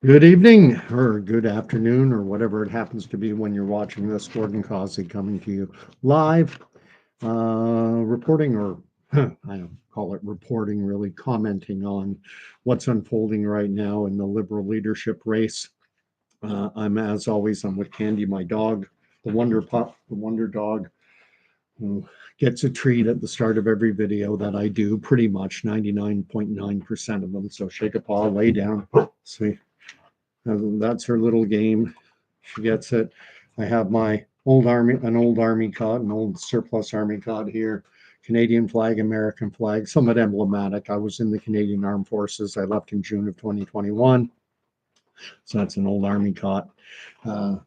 Good evening or good afternoon or whatever it happens to be when you're watching this. Gordon Causey coming to you live, reporting or I don't call it reporting, really commenting on what's unfolding right now in the Liberal leadership race. As always, I'm with Candy, my dog, the Wonder Pup, the Wonder Dog, who gets a treat at the start of every video that I do, pretty much 99.9% of them. So shake a paw, lay down, sweet. That's her little game. She gets it. I have my an old army cod, an old surplus army cod here. Canadian flag, American flag, somewhat emblematic. I was in the Canadian Armed Forces. I left in June of 2021. So that's an old army cod.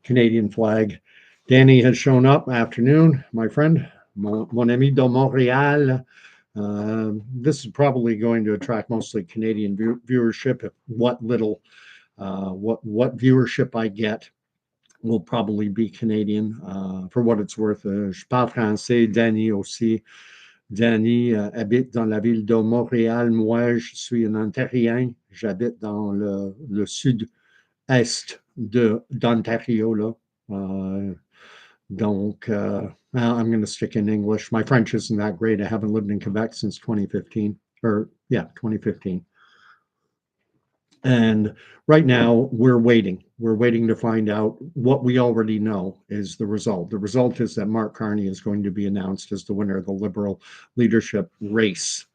Canadian flag. Danny has shown up. Afternoon, my friend, mon ami de Montréal. This is probably going to attract mostly Canadian viewership. If what little what viewership I get will probably be Canadian. For what it's worth, je parle français, Danny aussi. Danny habite dans la ville de Montréal. Moi, je suis un Ontarien. J'habite dans le sud-est d'Ontario. Là. Uh, I'm going to stick in English. My French isn't that great. I haven't lived in Quebec since 2015. Or, yeah, 2015. And right now, we're waiting. We're waiting to find out what we already know is the result. The result is that Mark Carney is going to be announced as the winner of the Liberal leadership race.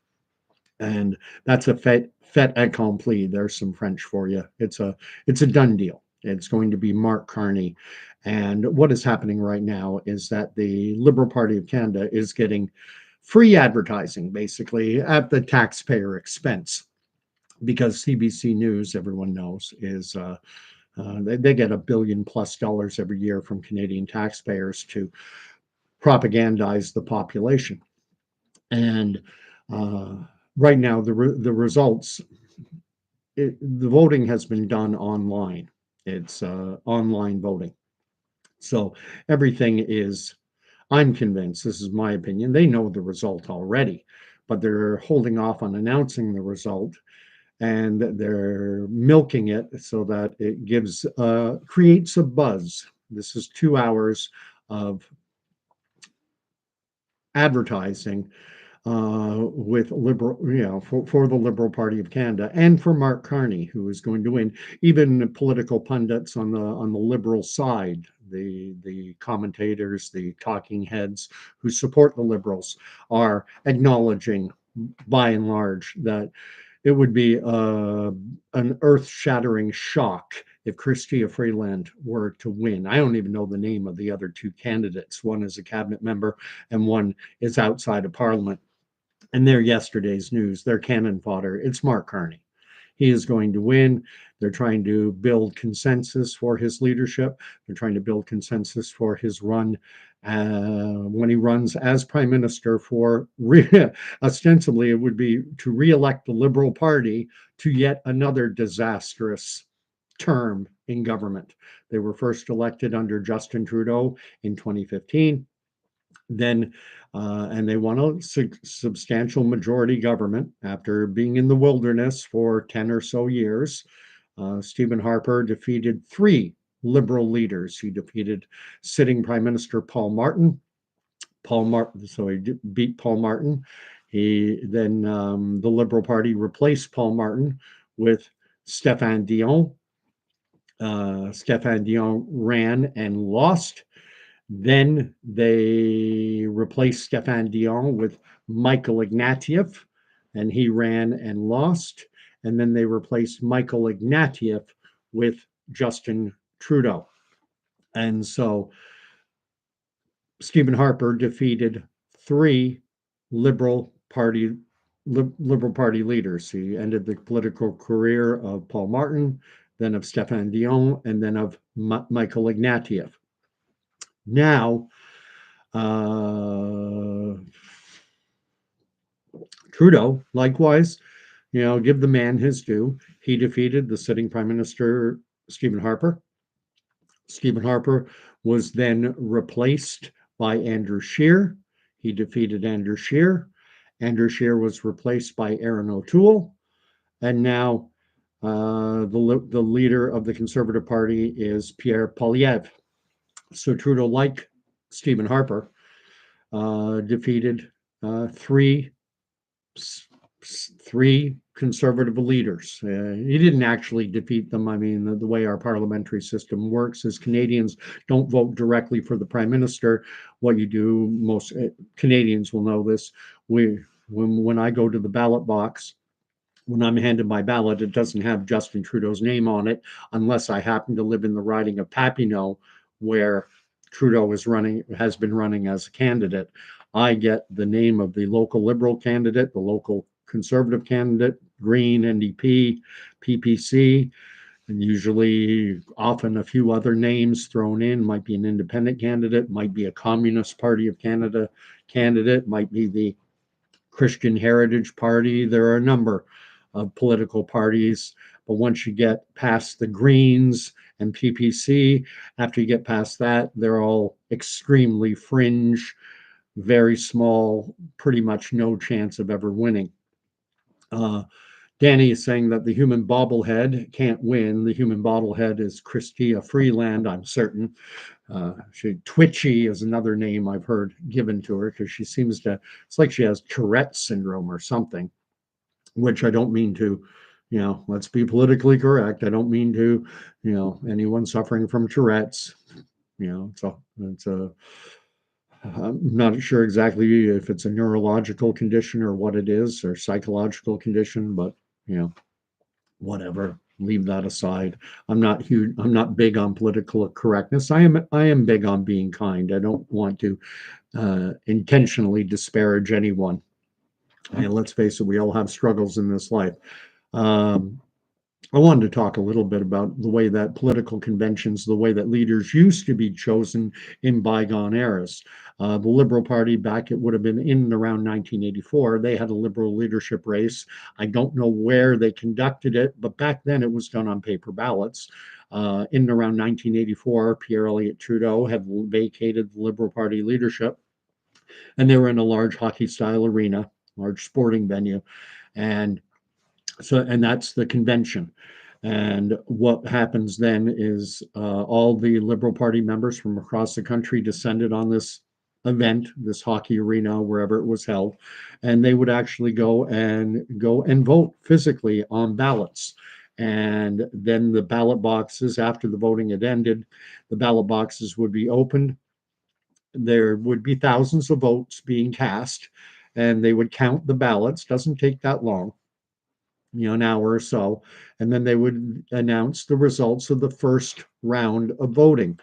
And that's a fait accompli. There's some French for you. It's a done deal. It's going to be Mark Carney. And what is happening right now is that the Liberal Party of Canada is getting free advertising, basically, at the taxpayer expense because CBC News, everyone knows, is they get $1 billion+ every year from Canadian taxpayers to propagandize the population. And uh, right now, the results, the voting has been done online. It's online voting. So everything is, I'm convinced, this is my opinion, they know the result already, but they're holding off on announcing the result and they're milking it so that it creates a buzz. This is 2 hours of advertising with liberal, for the Liberal Party of Canada and for Mark Carney, who is going to win. Even political pundits on the Liberal side, the commentators, the talking heads who support the Liberals, are acknowledging, by and large, that it would be an earth-shattering shock if Chrystia Freeland were to win. I don't even know the name of the other two candidates. One is a cabinet member and one is outside of Parliament. And they're yesterday's news. They're cannon fodder. It's Mark Carney. He is going to win. They're trying to build consensus for his leadership. They're trying to build consensus for his run when he runs as prime minister for ostensibly it would be to re-elect the Liberal Party to yet another disastrous term in government. They were first elected under Justin Trudeau in 2015. Then and they won a substantial majority government after being in the wilderness for 10 or so years. Stephen Harper defeated three Liberal leaders. He defeated sitting Prime Minister Paul Martin. So he beat Paul Martin. He then the Liberal Party replaced Paul Martin with Stéphane Dion. Stéphane Dion ran and lost. Then they replaced Stéphane Dion with Michael Ignatieff, and he ran and lost. And then they replaced Michael Ignatieff with Justin Trudeau. And so Stephen Harper defeated three Liberal Party Liberal Party leaders. He ended the political career of Paul Martin, then of Stéphane Dion, and then of Michael Ignatieff. Now, Trudeau, likewise, give the man his due. He defeated the sitting Prime Minister, Stephen Harper. Stephen Harper was then replaced by Andrew Scheer. He defeated Andrew Scheer. Andrew Scheer was replaced by Aaron O'Toole. And now The leader of the Conservative Party is Pierre Poilievre. So Trudeau, like Stephen Harper, defeated three three conservative leaders. He didn't actually defeat them. I mean, the way our parliamentary system works is Canadians don't vote directly for the prime minister. What you do, most Canadians will know this. When I go to the ballot box, when I'm handed my ballot, it doesn't have Justin Trudeau's name on it unless I happen to live in the riding of Papineau, where Trudeau has been running as a candidate. I get the name of the local Liberal candidate, the local Conservative candidate, Green, NDP, PPC, and usually often a few other names thrown in. Might be an independent candidate, might be a Communist Party of Canada candidate, might be the Christian Heritage Party. There are a number of political parties, but once you get past the Greens and PPC, after you get past that, they're all extremely fringe, very small, pretty much no chance of ever winning. Uh, Danny is saying that the human bobblehead can't win. The human bobblehead is Chrystia Freeland, I'm certain. Twitchy is another name I've heard given to her because she seems to, it's like she has Tourette's syndrome or something, which I don't mean to, let's be politically correct. I don't mean to, anyone suffering from Tourette's, it's a, I'm not sure exactly if it's a neurological condition or what it is or psychological condition, but, you know, whatever. Leave that aside. I'm not huge. I'm not big on political correctness. I am big on being kind. I don't want to intentionally disparage anyone. And let's face it, we all have struggles in this life. Um, I wanted to talk a little bit about the way that political conventions, the way that leaders used to be chosen in bygone eras. The Liberal Party, back it would have been in and around 1984, they had a Liberal leadership race. I don't know where they conducted it, but back then it was done on paper ballots. In and around 1984, Pierre Elliott Trudeau had vacated the Liberal Party leadership, and they were in a large hockey style arena, large sporting venue. And that's the convention. And what happens then is all the Liberal Party members from across the country descended on this event, this hockey arena, wherever it was held, and they would actually go and vote physically on ballots. And then the ballot boxes, after the voting had ended, the ballot boxes would be opened. There would be thousands of votes being cast, and they would count the ballots. Doesn't take that long, an hour or so, and then they would announce the results of the first round of voting.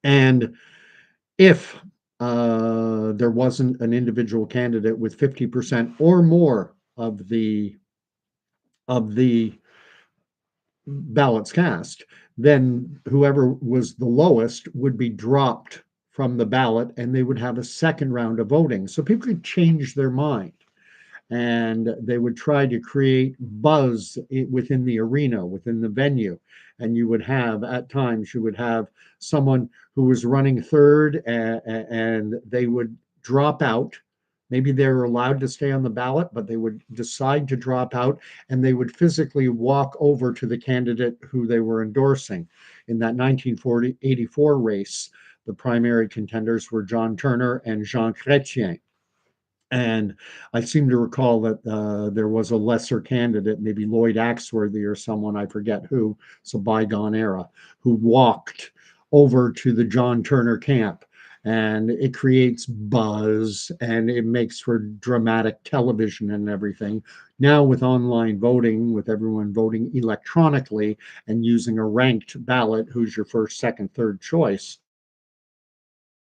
And if there wasn't an individual candidate with 50% or more of the ballots cast, then whoever was the lowest would be dropped from the ballot, and they would have a second round of voting. So people could change their mind, and they would try to create buzz within the arena, within the venue. And at times, you would have someone who was running third, and they would drop out. Maybe they were allowed to stay on the ballot, but they would decide to drop out, and they would physically walk over to the candidate who they were endorsing. In that 1984 race, the primary contenders were John Turner and Jean Chrétien. And I seem to recall that there was a lesser candidate, maybe Lloyd Axworthy or someone, I forget who, it's a bygone era, who walked over to the John Turner camp. And it creates buzz, and it makes for dramatic television and everything. Now, with online voting, with everyone voting electronically and using a ranked ballot, who's your first, second, third choice,